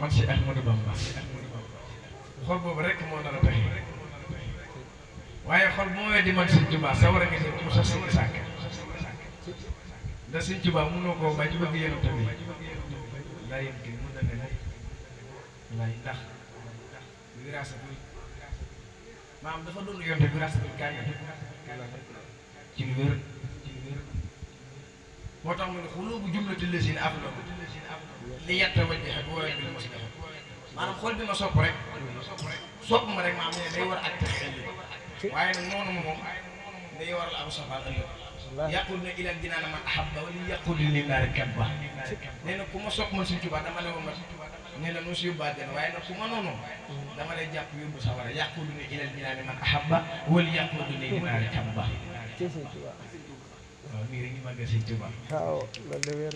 man si Ahmadou Bamba xol boobu rek moo nar a tax waaye xol bu ma weddi man Sëñ Tuubaa sa war a gis mu sax si sàkk ndax Sëñ Tuubaa mënoo koo bañ bëgg yéen tamit laa yem kii mën na ne lay ndax wiraasa bi maam dafa doon yonte wiraasa bi kànga ci lu wér moo tax mu ne xuloo bu jumlati lësin af la li yetta wajjaxe bu woowee bi mos la maanaam xol bi ma sopp rek sopp ma rek maam ne day war ak tex waaye nag noonu moom day war la am safaan ëllëg yàqul ne ilal dinaana man ahabba wala yàqul li naari kabba nee na ku ma sopp man Sëñ Tuubaa dama ne woon ma ne la noo si yóbbaat waaye nag ku ma noonu dama lay jàpp yóbbu safara yàqul ne ilal dinaana man ahabba wala yàqul li naari kabba waaw mii rek ñu màggal Sëñ Tuubaa waaw loolu de wér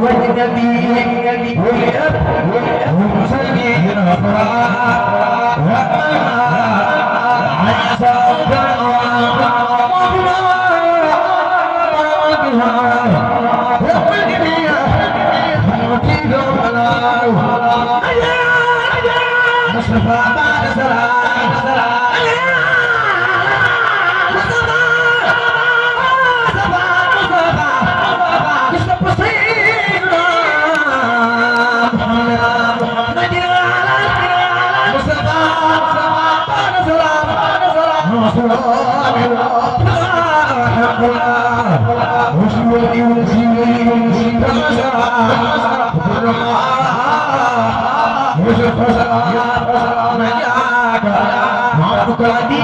What مصطفى بعد سلام Africa,